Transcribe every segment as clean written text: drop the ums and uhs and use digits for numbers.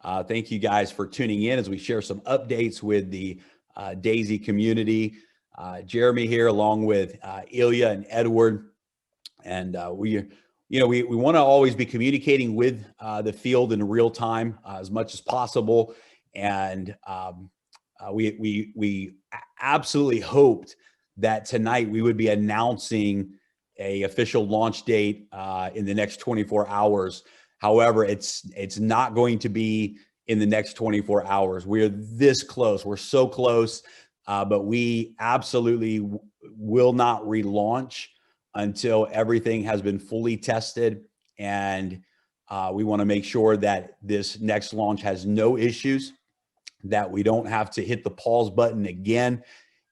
Thank you guys for tuning in as we share some updates with the Daisy community. Jeremy here, along with Ilya and Edward. And we want to always be communicating with the field in real time as much as possible. And we absolutely hoped that tonight we would be announcing a official launch date in the next 24 hours. However, it's not going to be in the next 24 hours. We're this close. We're so close, but we absolutely will not relaunch until everything has been fully tested. And we want to make sure that this next launch has no issues, that we don't have to hit the pause button again,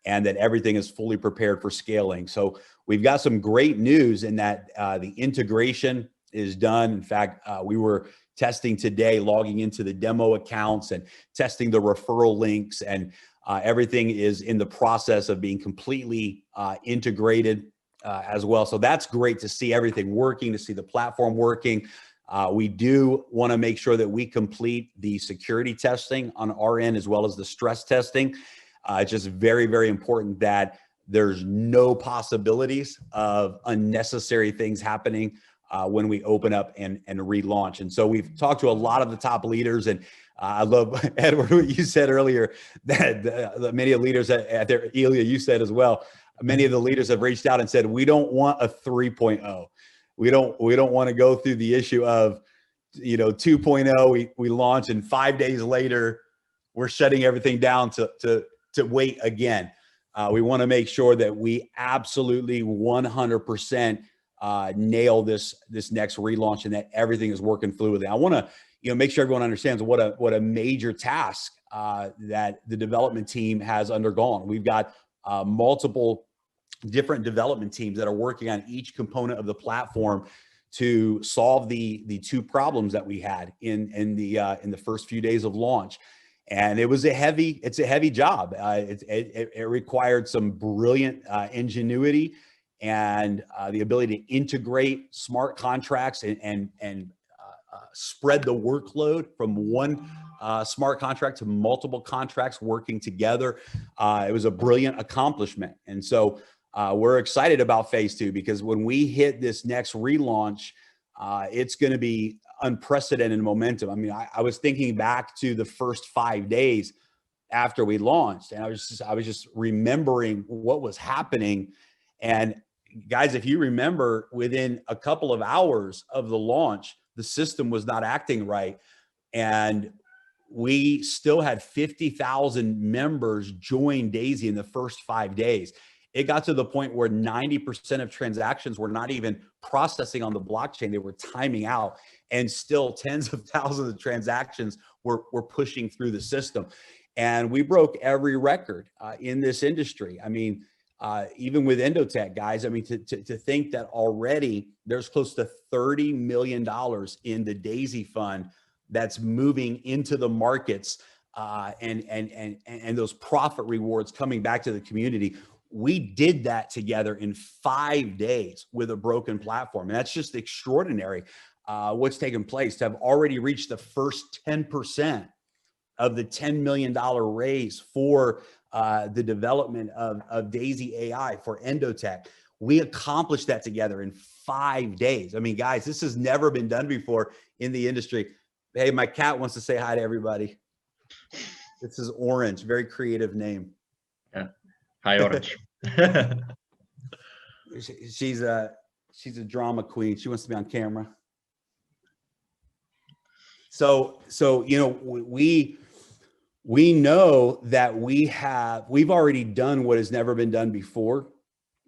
and that everything is fully prepared for scaling. So we've got some great news in that the integration is done. In fact, we were testing today, logging into the demo accounts and testing the referral links, and everything is in the process of being completely integrated as well. So that's great to see everything working, to see the platform working. We do want to make sure that we complete the security testing on our end, as well as the stress testing. It's just very, very important that there's no possibilities of unnecessary things happening when we open up and relaunch. And so we've talked to a lot of the top leaders, and I love, Edward, what you said earlier, that many of the leaders at their, Ilya, you said as well, many of the leaders have reached out and said, we don't want a 3.0. We don't want to go through the issue of, 2.0, we launch, and 5 days later, we're shutting everything down to wait again. We want to make sure that we absolutely 100% nail this next relaunch, and that everything is working fluidly. I want to make sure everyone understands what a major task that the development team has undergone. We've got multiple different development teams that are working on each component of the platform to solve the two problems that we had in the first few days of launch. And it's a heavy job. It required some brilliant ingenuity and the ability to integrate smart contracts and spread the workload from one smart contract to multiple contracts working together. It was a brilliant accomplishment. And so we're excited about phase 2, because when we hit this next relaunch, it's going to be unprecedented momentum. I mean, I was thinking back to the first 5 days after we launched, and I was just remembering what was happening. And guys, if you remember, within a couple of hours of the launch, the system was not acting right, and we still had 50,000 members join Daisy in the first 5 days. It got to the point where 90% of transactions were not even processing on the blockchain. They were timing out, and still tens of thousands of transactions were pushing through the system. And we broke every record in this industry. I mean, even with Endotech, guys, I mean, to think that already there's close to $30 million in the Daisy Fund that's moving into the markets, and those profit rewards coming back to the community. We did that together in 5 days with a broken platform. And that's just extraordinary what's taken place, to have already reached the first 10% of the $10 million raise for the development of Daisy AI for Endotech. We accomplished that together in 5 days. I mean, guys, this has never been done before in the industry. Hey, my cat wants to say hi to everybody. This is Orange, very creative name. Yeah. Hi, Orange. She's a drama queen. She wants to be on camera. So we know that we've already done what has never been done before.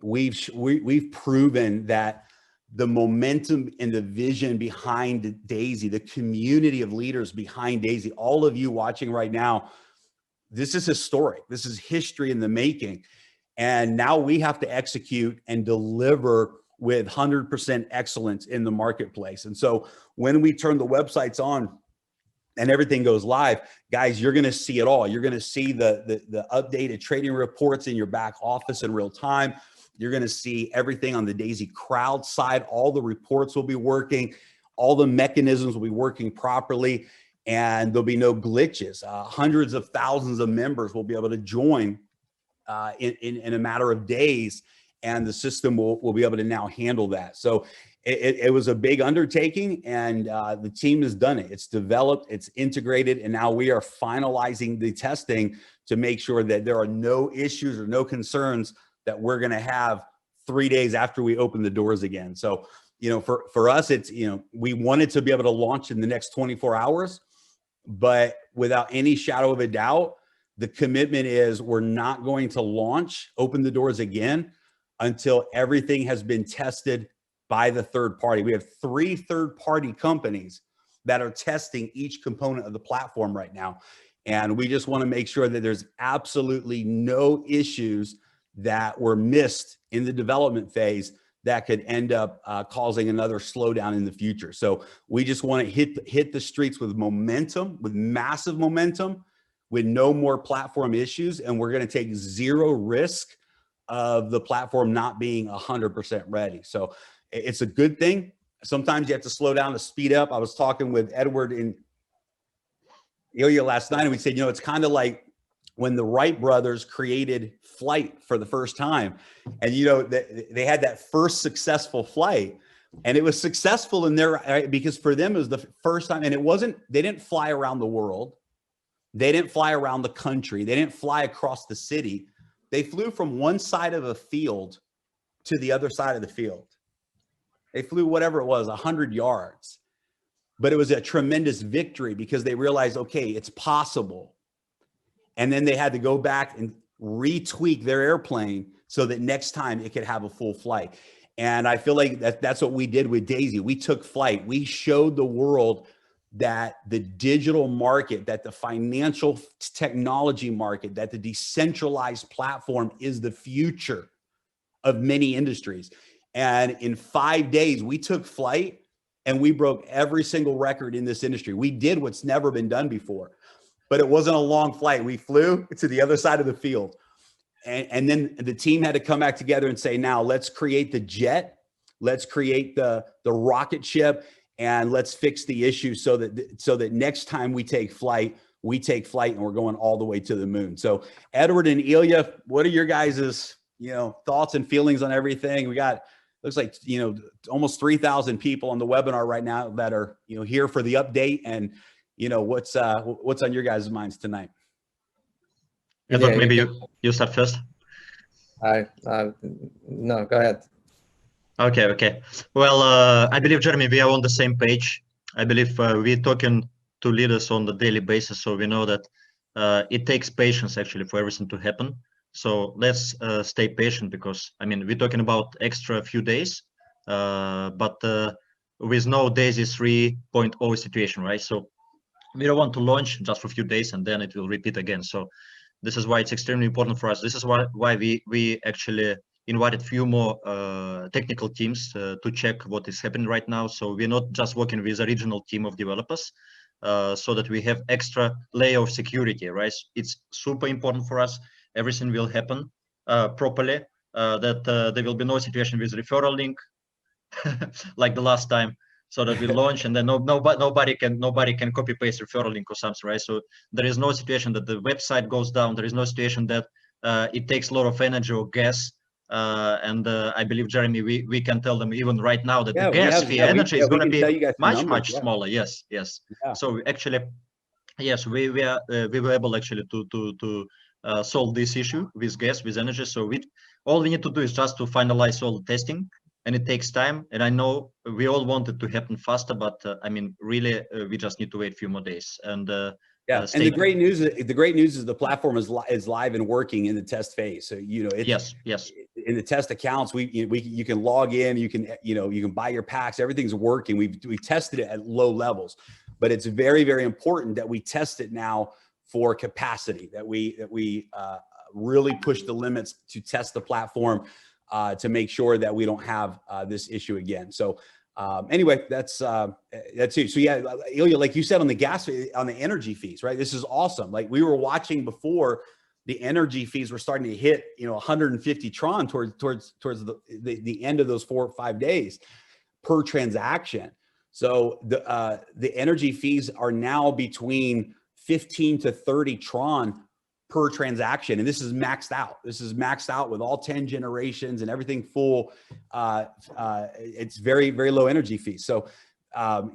We've proven that the momentum and the vision behind Daisy, the community of leaders behind Daisy, all of you watching right now, this is historic. This is history in the making. And now we have to execute and deliver with 100% excellence in the marketplace. And so when we turn the websites on and everything goes live, guys, you're going to see it all. You're going to see the updated trading reports in your back office in real time. You're going to see everything on the Daisy crowd side. All the reports will be working. All the mechanisms will be working properly. and there'll be no glitches. Hundreds of thousands of members will be able to join in a matter of days, and the system will be able to now handle that. So it was a big undertaking, and the team has done it. It's developed, it's integrated, and now we are finalizing the testing to make sure that there are no issues or no concerns that we're going to have 3 days after we open the doors again. So, for us, it's, we wanted to be able to launch in the next 24 hours, but without any shadow of a doubt, the commitment is we're not going to open the doors again until everything has been tested by the third party. We have 3 third-party companies that are testing each component of the platform right now. And we just want to make sure that there's absolutely no issues that were missed in the development phase that could end up causing another slowdown in the future. So we just want to hit the streets with momentum, with massive momentum, with no more platform issues. And we're going to take zero risk of the platform not being 100% ready. So it's a good thing. Sometimes you have to slow down to speed up. I was talking with Edward and Ilya last night, and we said, it's kind of like when the Wright brothers created flight for the first time, and they had that first successful flight, and it was successful in their, because for them it was the first time, and they didn't fly around the world, they didn't fly around the country, they didn't fly across the city. They flew from one side of a field to the other side of the field. They flew whatever it was, 100 yards. But it was a tremendous victory because they realized, okay, it's possible. And then they had to go back and retweak their airplane so that next time it could have a full flight. And I feel like that's what we did with Daisy. We took flight. We showed the world that the digital market, that the financial technology market, that the decentralized platform is the future of many industries. And in 5 days, we took flight and we broke every single record in this industry. We did what's never been done before, but it wasn't a long flight. We flew to the other side of the field. And then the team had to come back together and say, now let's create the jet, let's create the rocket ship, and let's fix the issue so that next time we take flight and we're going all the way to the moon. So Edward and Ilya, what are your guys' thoughts and feelings on everything? We got, looks like, almost 3,000 people on the webinar right now that are, here for the update. And, what's on your guys' minds tonight? Edward, maybe you start first. No, go ahead. Okay. Well, I believe, Jeremy, we are on the same page. I believe we're talking to leaders on the daily basis, so we know that it takes patience actually for everything to happen. So let's stay patient, because we're talking about extra few days, but with no Daisy 3.0 situation, right? So we don't want to launch just for a few days and then it will repeat again. So this is why it's extremely important for us. This is why we actually invited few more technical teams to check what is happening right now. So we're not just working with a regional team of developers, so that we have extra layer of security, right? It's super important for us. Everything will happen properly, that there will be no situation with referral link like the last time, so that we launch and then nobody can copy paste referral link or something, right? So there is no situation that the website goes down. There is no situation that it takes a lot of energy or gas. And I believe, Jeremy, we can tell them even right now that the gas fee energy is going to be much smaller. Yes. Yeah. So actually, yes, we were able actually to solve this issue with gas, with energy. So all we need to do is just to finalize all the testing, and it takes time. And I know we all want it to happen faster, but really, we just need to wait a few more days. And and the great news is the platform is live and working in the test phase. So it's, yes, in the test accounts, you can log in, you can buy your packs, everything's working. We tested it at low levels, but it's very, very important that we test it now for capacity, that we really push the limits to test the platform to make sure that we don't have this issue again. So anyway, that's it. So yeah, Ilya, like you said on the energy fees, right? This is awesome. Like we were watching before, the energy fees were starting to hit 150 Tron towards the end of those 4 or 5 days per transaction. So the energy fees are now between 15 to 30 Tron per transaction. And this is maxed out. This is maxed out with all 10 generations and everything full. It's very, very low energy fees. So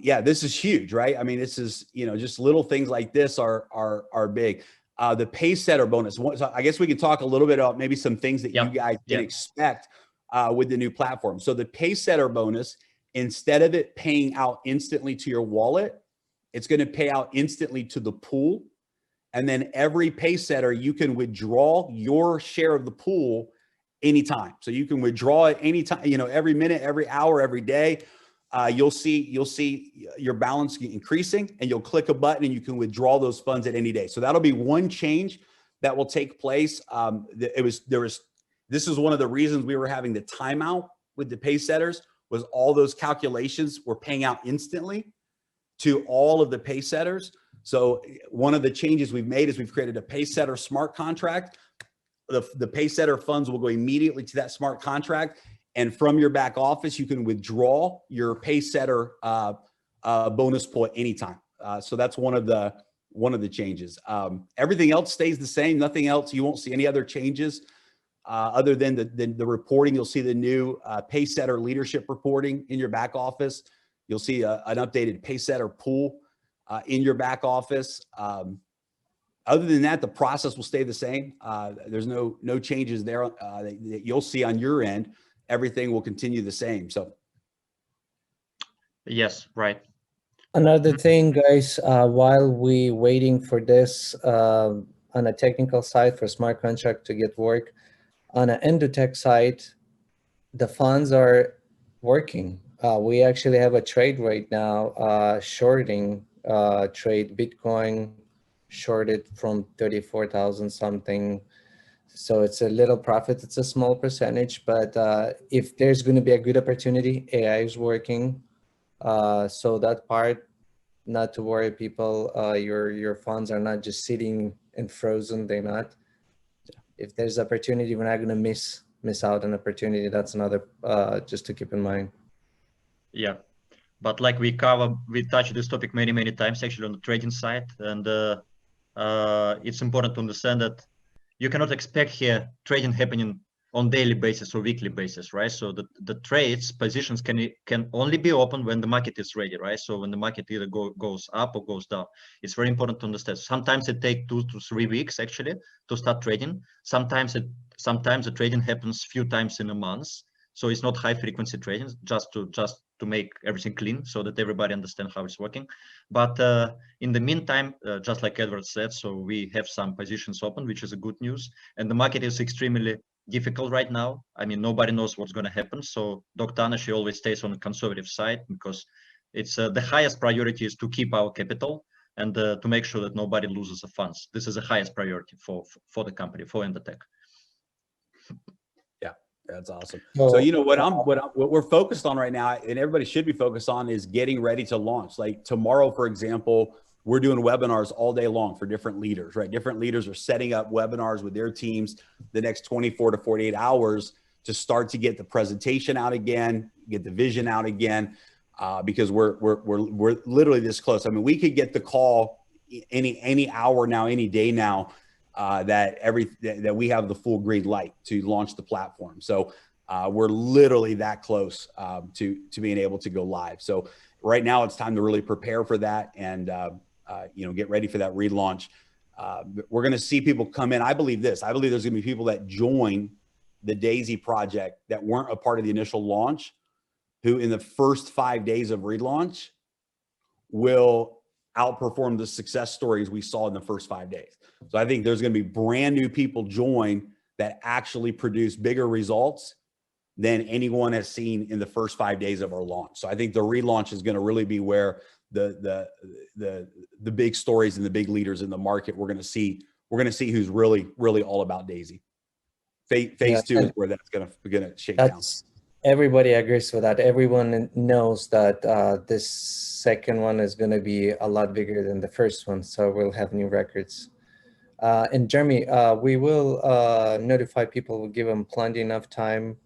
yeah, this is huge, right? I mean, this is, you know, just little things like this are big. The pace setter bonus. So I guess we could talk a little bit about maybe some things that you guys can expect with the new platform. So the pace setter bonus, instead of it paying out instantly to your wallet, it's going to pay out instantly to the pool. And then every pace setter, you can withdraw your share of the pool anytime. So you can withdraw it anytime, you know, every minute, every hour, every day. You'll see your balance increasing, and you'll click a button and you can withdraw those funds at any day. So that'll be one change that will take place. This is one of the reasons we were having the timeout with the pace setters, was all those calculations were paying out instantly to all of the pace setters. So one of the changes we've made is we've created a pace setter smart contract. The pace setter funds will go immediately to that smart contract. And from your back office, you can withdraw your pace setter bonus pool at any time. So that's one of the changes. Everything else stays the same. Nothing else. You won't see any other changes other than the reporting. You'll see the new pace setter leadership reporting in your back office. You'll see an updated pace setter pool in your back office. Other than that, the process will stay the same. There's no changes there that you'll see on your end. Everything will continue the same. So, yes, right. Another thing, guys, while we waiting for this on a technical side for smart contract to get work, on an Endotech side, the funds are working. We actually have a trade right now, shorting trade Bitcoin, shorted from 34,000 something. So it's a little profit. It's a small percentage, but if there's going to be a good opportunity, AI is working. So that part, not to worry, people. Your funds are not just sitting and frozen. They're not. If there's opportunity, we're not going to miss out on opportunity. That's another just to keep in mind. Yeah, but like we touched this topic many times actually on the trading side, and it's important to understand that you cannot expect here trading happening on daily basis or weekly basis, right? So the trades positions can only be open when the market is ready, right? So when the market either goes up or goes down, it's very important to understand. Sometimes it takes 2 to 3 weeks actually to start trading. Sometimes the trading happens few times in a month. So it's not high frequency trading, just to make everything clean so that everybody understands how it's working. But in the meantime, just like Edward said, so we have some positions open, which is a good news. And the market is extremely difficult right now. I mean, nobody knows what's going to happen. So Dr. she always stays on the conservative side, because it's the highest priority is to keep our capital and to make sure that nobody loses the funds. This is the highest priority for the company, for Endotech. That's awesome. So you know what we're focused on right now, and everybody should be focused on, is getting ready to launch. Like tomorrow, for example, we're doing webinars all day long for different leaders, right? Different leaders are setting up webinars with their teams the next 24 to 48 hours to start to get the presentation out again, get the vision out again, because we're literally this close. I mean, we could get the call any hour now, any day now. That we have the full green light to launch the platform. So we're literally that close to being able to go live. So right now it's time to really prepare for that and get ready for that relaunch. We're going to see people come in. I believe there's going to be people that join the Daisy project that weren't a part of the initial launch, who in the first 5 days of relaunch will outperform the success stories we saw in the first 5 days. So I think there's going to be brand new people join that actually produce bigger results than anyone has seen in the first 5 days of our launch. So I think the relaunch is going to really be where the big stories and the big leaders in the market we're going to see who's really all about Daisy. Phase 2 is where that's going to shake down. Everybody agrees with that. Everyone knows that this second one is going to be a lot bigger than the first one. So we'll have new records. And Jeremy, we will notify people. We'll give them plenty enough time,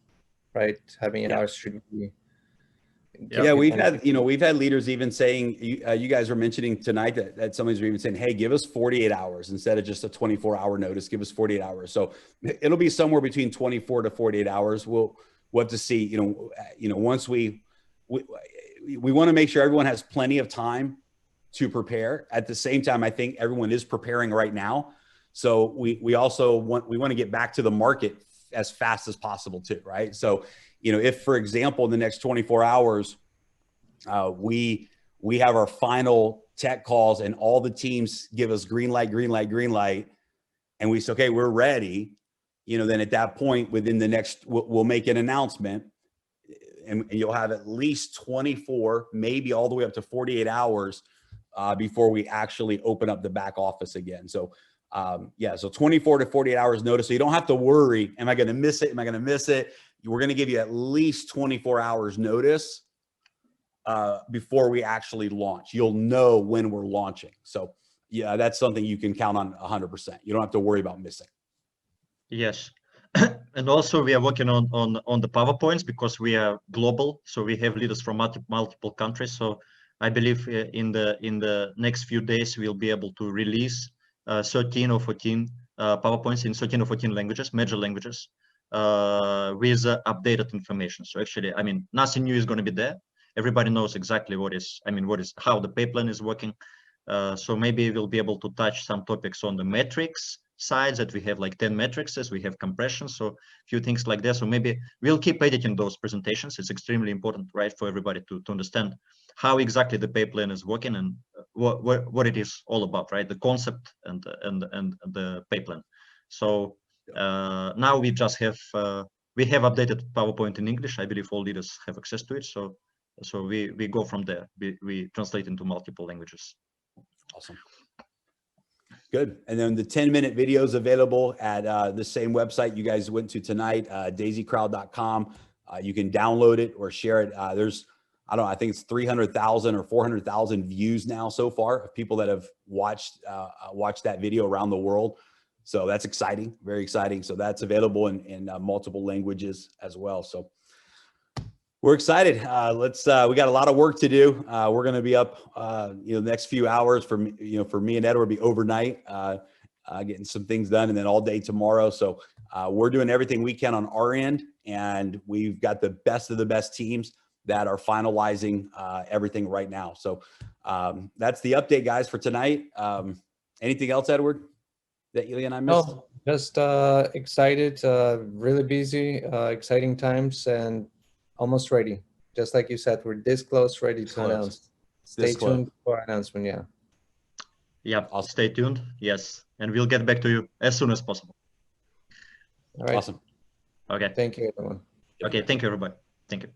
right? How many hours should we Yeah, we've had leaders even saying, you guys were mentioning tonight that somebody's even saying, hey, give us 48 hours instead of just a 24-hour notice, give us 48 hours. So it'll be somewhere between 24 to 48 hours. We'll have to see, once we want to make sure everyone has plenty of time to prepare. At the same time, I think everyone is preparing right now. So we also want to get back to the market as fast as possible too, right? So, if, for example, in the next 24 hours, we have our final tech calls and all the teams give us green light, and we say, okay, we're ready, then at that point, within the next, we'll make an announcement, and you'll have at least 24, maybe all the way up to 48 hours before we actually open up the back office again. So so 24 to 48 hours notice. So you don't have to worry, am I going to miss it? We're going to give you at least 24 hours notice before we actually launch. You'll know when we're launching. So yeah, that's something you can count on 100%. You don't have to worry about missing. Yes. And also we are working on the PowerPoints because we are global. So we have leaders from multiple countries. So I believe in the next few days, we'll be able to release 13 or 14 PowerPoints in 13 or 14 languages, major languages, with updated information. So actually, I mean, nothing new is going to be there. Everybody knows exactly how the pay plan is working. So maybe we'll be able to touch some topics on the metrics side, that we have like 10 matrices, we have compression, so a few things like that. So maybe we'll keep editing those presentations. It's extremely important, right, for everybody to understand how exactly the pay plan is working and what it is all about, right? The concept and the pay plan. So now we just have we have updated PowerPoint in English. I believe all leaders have access to it. So we go from there. We translate into multiple languages. Awesome. Good. And then the 10-minute video is available at the same website you guys went to tonight, daisycrowd.com. You can download it or share it. There's, I think it's 300,000 or 400,000 views now so far of people that have watched that video around the world. So that's exciting, very exciting. So that's available in multiple languages as well. So we're excited. We got a lot of work to do. We're going to be up, the next few hours for me and Edward, be overnight, getting some things done, and then all day tomorrow. So we're doing everything we can on our end, and we've got the best of the best teams that are finalizing everything right now. So that's the update, guys, for tonight. Anything else, Edward, that Ilya and I missed? No, just excited, really busy, exciting times, and almost ready. Just like you said, we're this close, ready to announce. Stay tuned for announcement. Yeah. Yeah. Awesome. Stay tuned. Yes. And we'll get back to you as soon as possible. All right. Awesome. Okay. Thank you, everyone. Okay. Thank you, everybody. Thank you.